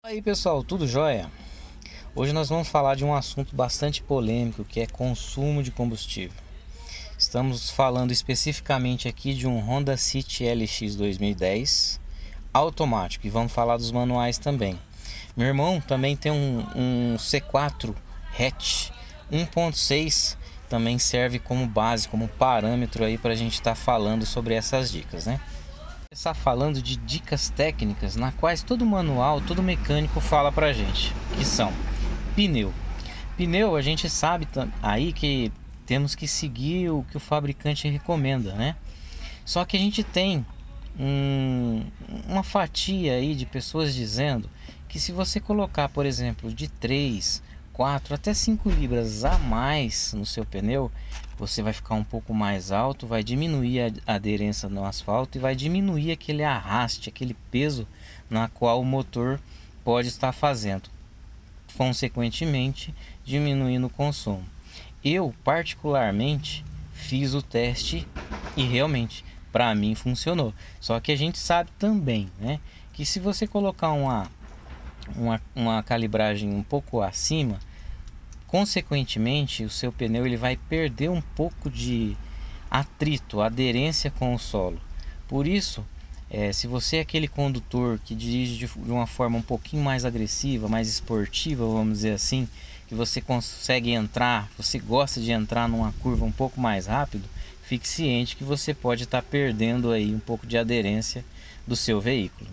Aí pessoal, tudo jóia? Hoje nós vamos falar de um assunto bastante polêmico, que é consumo de combustível. Estamos falando especificamente aqui de um Honda City LX 2010 automático, e vamos falar dos manuais também. Meu irmão também tem um C4 hatch 1.6, também serve como base, como parâmetro aí para a gente estar falando sobre essas dicas, né? Começar falando de dicas técnicas na quais todo manual, todo mecânico fala pra gente, que são pneu. Pneu, a gente sabe aí que temos que seguir o que o fabricante recomenda, né? Só que a gente tem uma fatia aí de pessoas dizendo que se você colocar, por exemplo, de 3, 4 até 5 libras a mais no seu pneu, você vai ficar um pouco mais alto, vai diminuir a aderência no asfalto e vai diminuir aquele arraste, aquele peso na qual o motor pode estar fazendo, consequentemente diminuindo o consumo. Eu particularmente fiz o teste e realmente para mim funcionou. Só que a gente sabe também, né, que se você colocar uma calibragem um pouco acima, consequentemente o seu pneu ele vai perder um pouco de atrito, aderência com o solo. Por isso, se você é aquele condutor que dirige de uma forma um pouquinho mais agressiva, mais esportiva, vamos dizer assim, que você consegue entrar, você gosta de entrar numa curva um pouco mais rápido, fique ciente que você pode estar perdendo aí um pouco de aderência do seu veículo.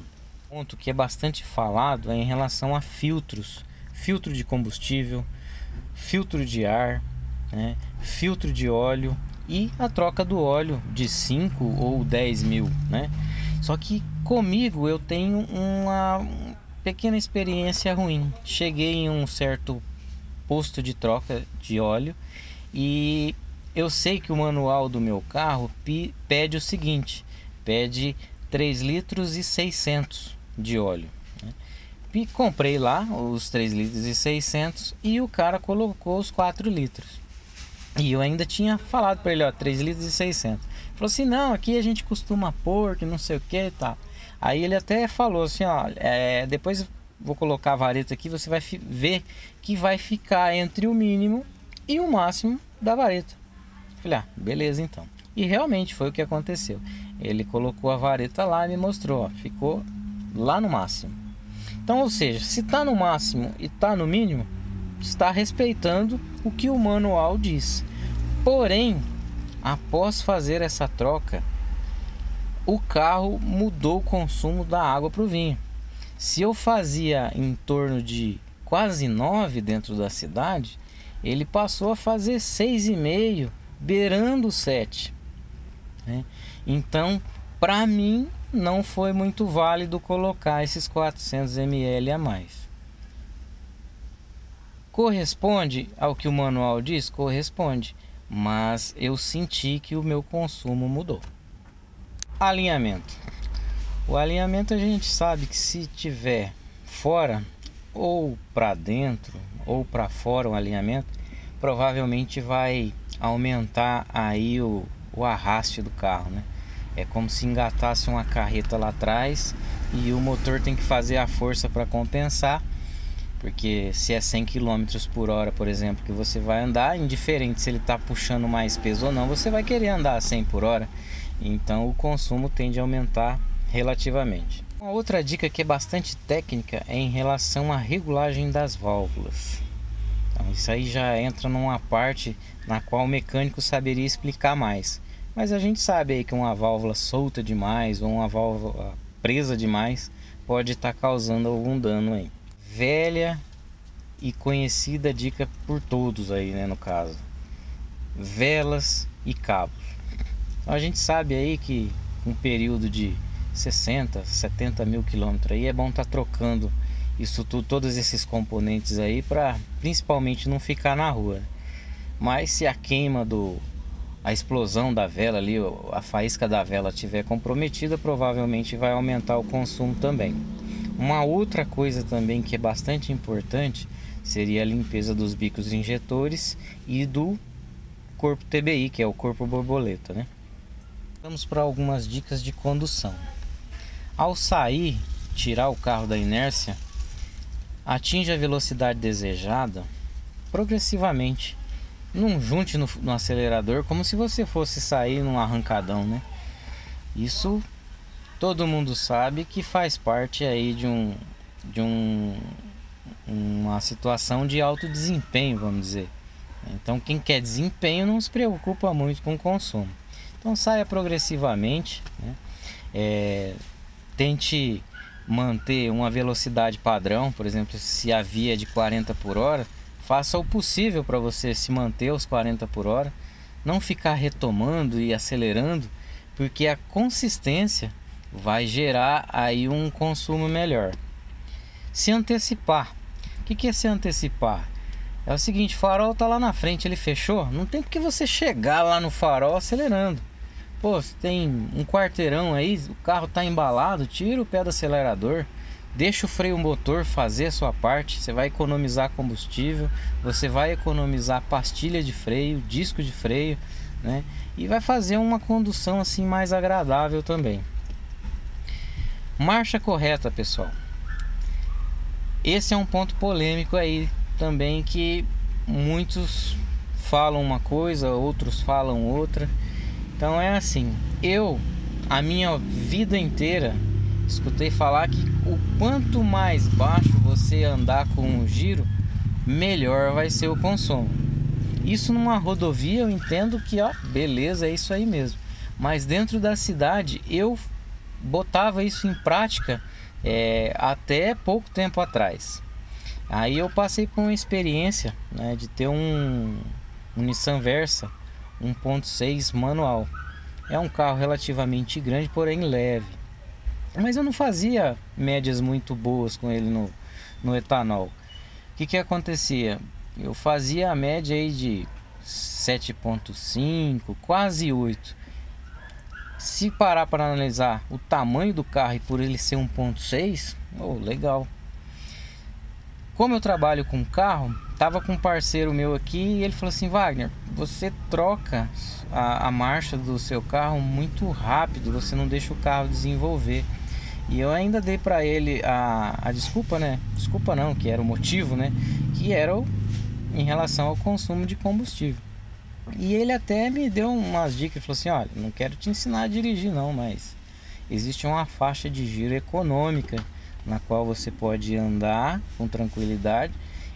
Um ponto que é bastante falado é em relação a filtros, filtro de combustível, filtro de ar, né, filtro de óleo e a troca do óleo de 5 ou 10 mil, né? Só que comigo eu tenho uma pequena experiência ruim. Cheguei em um certo posto de troca de óleo e eu sei que o manual do meu carro pede o seguinte, pede 3 litros e 600 de óleo, né? E comprei lá os 3 litros e 600 e o cara colocou os 4 litros. E eu ainda tinha falado para ele, ó, 3 litros e 600. Falou assim, não, aqui a gente costuma pôr, que não sei o que e tal. Aí ele até falou assim, ó, depois vou colocar a vareta aqui, você vai ver que vai ficar entre o mínimo e o máximo da vareta. Falei, beleza então. E realmente foi o que aconteceu. Ele colocou a vareta lá e me mostrou, ó, ficou lá no máximo. Então, ou seja, se está no máximo e está no mínimo, está respeitando o que o manual diz. Porém, após fazer essa troca, o carro mudou o consumo da água para o vinho. Se eu fazia em torno de quase 9 dentro da cidade, ele passou a fazer 6,5, beirando 7, né? Então, para mim, não foi muito válido colocar esses 400 ml a mais. Corresponde ao que o manual diz? Corresponde, mas eu senti que o meu consumo mudou. Alinhamento. O alinhamento a gente sabe que se tiver fora ou para dentro ou para fora o alinhamento, provavelmente vai aumentar aí o arraste do carro, né? É como se engatasse uma carreta lá atrás e o motor tem que fazer a força para compensar, porque se é 100 km por hora, por exemplo, que você vai andar, indiferente se ele está puxando mais peso ou não, você vai querer andar a 100 por hora, então o consumo tende a aumentar relativamente. Uma outra dica que é bastante técnica é em relação à regulagem das válvulas. Então, isso aí já entra numa parte na qual o mecânico saberia explicar mais. Mas a gente sabe aí que uma válvula solta demais ou uma válvula presa demais pode estar causando algum dano aí. Velha e conhecida dica por todos aí, né, no caso. Velas e cabos. Então, a gente sabe aí que um período de 60, 70 mil quilômetros aí é bom estar trocando isso tudo, todos esses componentes aí, para principalmente não ficar na rua. Mas se a queima a explosão da vela ali, a faísca da vela estiver comprometida, provavelmente vai aumentar o consumo também. Uma outra coisa também que é bastante importante seria a limpeza dos bicos injetores e do corpo TBI, que é o corpo borboleta, né? Vamos para algumas dicas de condução. Ao sair, tirar o carro da inércia, atinge a velocidade desejada progressivamente. Não junte no acelerador como se você fosse sair num arrancadão, né? Isso todo mundo sabe que faz parte aí uma situação de alto desempenho, vamos dizer. Então quem quer desempenho não se preocupa muito com o consumo. Então saia progressivamente, né? Tente manter uma velocidade padrão. Por exemplo, se a via é de 40 por hora, faça o possível para você se manter aos 40 por hora. Não ficar retomando e acelerando, porque a consistência vai gerar aí um consumo melhor. Se antecipar. O que é se antecipar? É o seguinte, o farol está lá na frente, ele fechou, não tem porque você chegar lá no farol acelerando. Pô, você tem um quarteirão aí, o carro está embalado, tira o pé do acelerador, deixa o freio motor fazer a sua parte. Você vai economizar combustível, você vai economizar pastilha de freio, disco de freio, né? E vai fazer uma condução assim mais agradável também. Marcha correta, pessoal. Esse é um ponto polêmico aí também, que muitos falam uma coisa, outros falam outra. Então é assim, a minha vida inteira escutei falar que o quanto mais baixo você andar com o giro, melhor vai ser o consumo. Isso numa rodovia eu entendo que, ó, beleza, é isso aí mesmo. Mas dentro da cidade eu botava isso em prática até pouco tempo atrás. Aí eu passei por uma experiência, né, de ter um Nissan Versa 1.6 manual. É um carro relativamente grande, porém leve. Mas eu não fazia médias muito boas com ele no etanol. O que acontecia? Eu fazia a média aí de 7.5, quase 8. Se parar para analisar o tamanho do carro e por ele ser 1.6, legal. Como eu trabalho com carro, tava com um parceiro meu aqui e ele falou assim: Wagner, você troca a marcha do seu carro muito rápido, você não deixa o carro desenvolver. E eu ainda dei para ele a desculpa, né? Desculpa não, que era o motivo, né? Que era em relação ao consumo de combustível. E ele até me deu umas dicas, falou assim: olha, não quero te ensinar a dirigir não, mas existe uma faixa de giro econômica na qual você pode andar com tranquilidade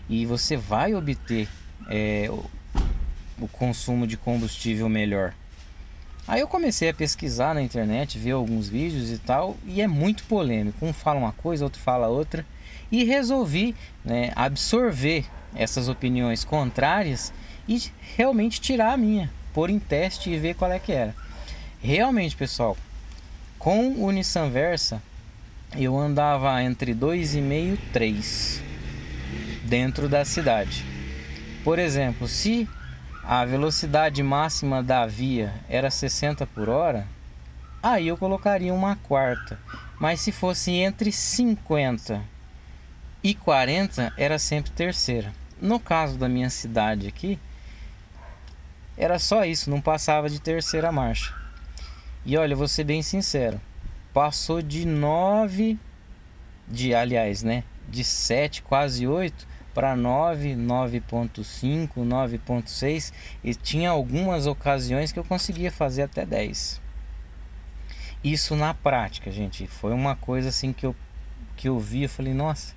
e você vai obter o consumo de combustível melhor. Aí eu comecei a pesquisar na internet, ver alguns vídeos e tal, e é muito polêmico. Um fala uma coisa, outro fala outra, e resolvi, né, absorver essas opiniões contrárias e realmente tirar a minha, pôr em teste e ver qual é que era. Realmente, pessoal, com o Nissan Versa eu andava entre 2,5 e 3 dentro da cidade. Por exemplo, se a velocidade máxima da via era 60 por hora, aí eu colocaria uma quarta. Mas se fosse entre 50 e 40, era sempre terceira. No caso da minha cidade aqui, era só isso, não passava de terceira marcha. E olha, vou ser bem sincero, passou de 9, de 7, quase 8, para 9, 9.5, 9.6, e tinha algumas ocasiões que eu conseguia fazer até 10. Isso na prática, gente, foi uma coisa assim que eu vi, eu falei, nossa,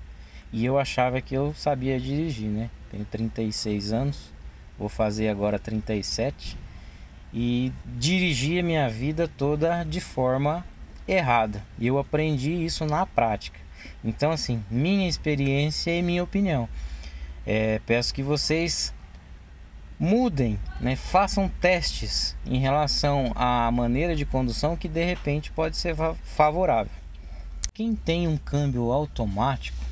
e eu achava que eu sabia dirigir, né? Tenho 36 anos, vou fazer agora 37, e dirigi a minha vida toda de forma errada, e eu aprendi isso na prática. Então, assim, minha experiência e minha opinião. Peço que vocês mudem, né? Façam testes em relação à maneira de condução que de repente pode ser favorável. Quem tem um câmbio automático,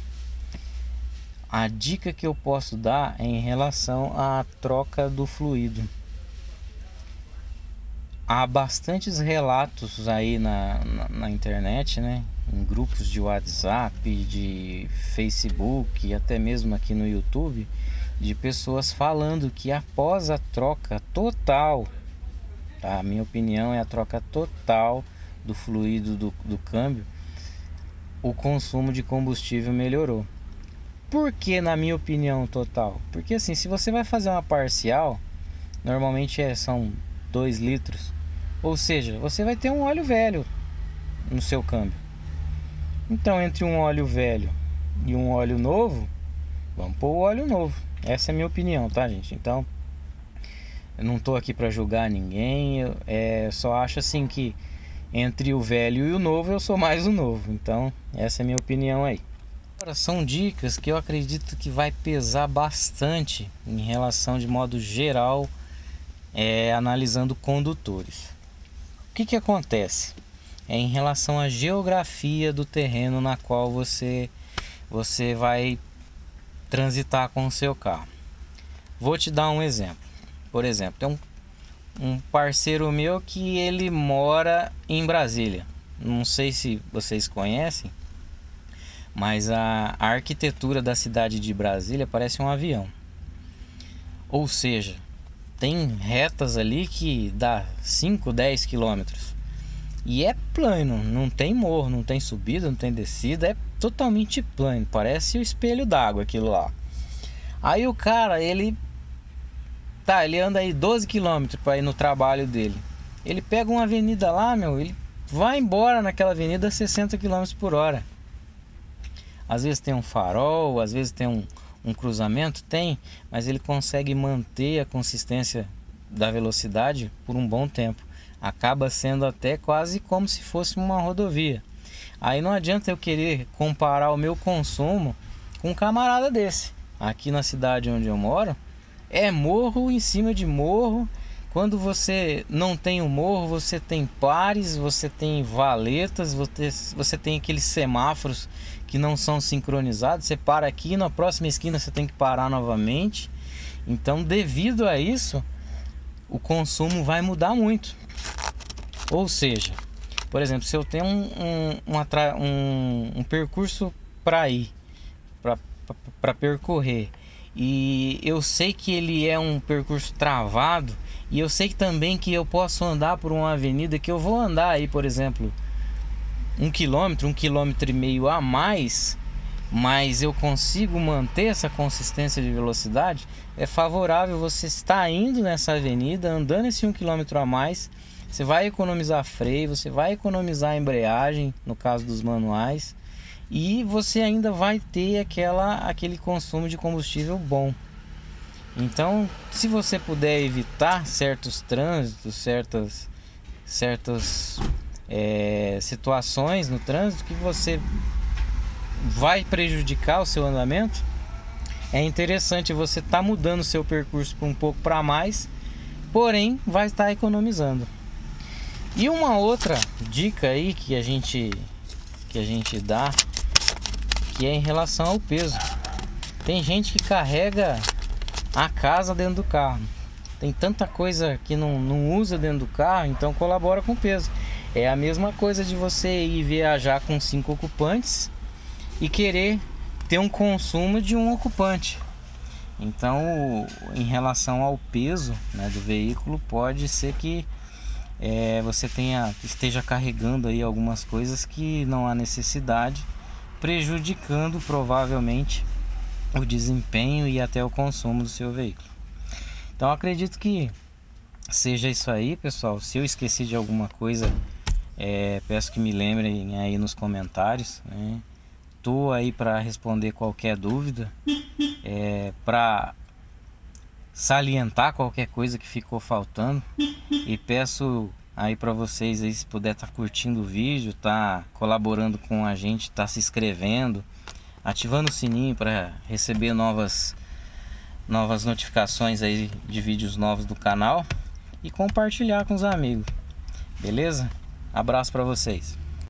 a dica que eu posso dar é em relação à troca do fluido. Há bastantes relatos aí na internet, né? Em grupos de WhatsApp, de Facebook, até mesmo aqui no YouTube, de pessoas falando que após a troca total, tá? A minha opinião é a troca total do fluido do câmbio, o consumo de combustível melhorou. Por que, na minha opinião, total? Porque assim, se você vai fazer uma parcial, normalmente são 2 litros. Ou seja, você vai ter um óleo velho no seu câmbio. Então, entre um óleo velho e um óleo novo, vamos pôr o óleo novo. Essa é a minha opinião, tá, gente? Então, eu não tô aqui para julgar ninguém. Eu só acho assim que entre o velho e o novo, eu sou mais o novo. Então, essa é a minha opinião aí. Agora, são dicas que eu acredito que vai pesar bastante em relação, de modo geral, analisando condutores. O que acontece? Em relação à geografia do terreno na qual você vai transitar com o seu carro. Vou te dar um exemplo. Por exemplo, tem um parceiro meu que ele mora em Brasília. Não sei se vocês conhecem, mas a arquitetura da cidade de Brasília parece um avião. Ou seja, tem retas ali que dá 5, 10 quilômetros. E é plano, não tem morro, não tem subida, não tem descida, é totalmente plano, parece o espelho d'água aquilo lá. Aí o cara, ele anda aí 12 quilômetros para ir no trabalho dele. Ele pega uma avenida lá, ele vai embora naquela avenida a 60 quilômetros por hora. Às vezes tem um farol, às vezes tem um cruzamento, mas ele consegue manter a consistência da velocidade por um bom tempo. Acaba sendo até quase como se fosse uma rodovia. Aí não adianta eu querer comparar o meu consumo com um camarada desse. Aqui na cidade onde eu moro, é morro em cima de morro. Quando você não tem um morro, você tem pares, você tem valetas, você tem aqueles semáforos que não são sincronizados. Você para aqui, na próxima esquina você tem que parar novamente. Então, devido a isso, o consumo vai mudar muito. Ou seja, por exemplo, se eu tenho um percurso para ir, para percorrer, e eu sei que ele é um percurso travado, e eu sei também que eu posso andar por uma avenida que eu vou andar aí, por exemplo, 1 quilômetro, 1,5 quilômetro a mais, mas eu consigo manter essa consistência de velocidade, é favorável você estar indo nessa avenida, andando esse 1 quilômetro a mais. Você vai economizar freio, você vai economizar embreagem, no caso dos manuais, e você ainda vai ter aquele consumo de combustível bom. Então, se você puder evitar certos trânsitos, certas situações no trânsito que você vai prejudicar o seu andamento, é interessante você estar mudando o seu percurso um pouco para mais, porém vai estar economizando. E uma outra dica aí que a gente dá, que é em relação ao peso. Tem gente que carrega a casa dentro do carro. Tem tanta coisa que não usa dentro do carro, então colabora com o peso. É a mesma coisa de você ir viajar com 5 ocupantes e querer ter um consumo de um ocupante. Então, em relação ao peso, né, do veículo, pode ser que você esteja carregando aí algumas coisas que não há necessidade, prejudicando provavelmente o desempenho e até o consumo do seu veículo. Então acredito que seja isso aí, pessoal. Se eu esqueci de alguma coisa, peço que me lembrem aí nos comentários, né? Tô aí para responder qualquer dúvida, para salientar qualquer coisa que ficou faltando, e peço aí para vocês aí, se puder estar curtindo o vídeo, tá colaborando com a gente, tá se inscrevendo, ativando o sininho para receber novas notificações aí de vídeos novos do canal, e compartilhar com os amigos, beleza? Abraço para vocês.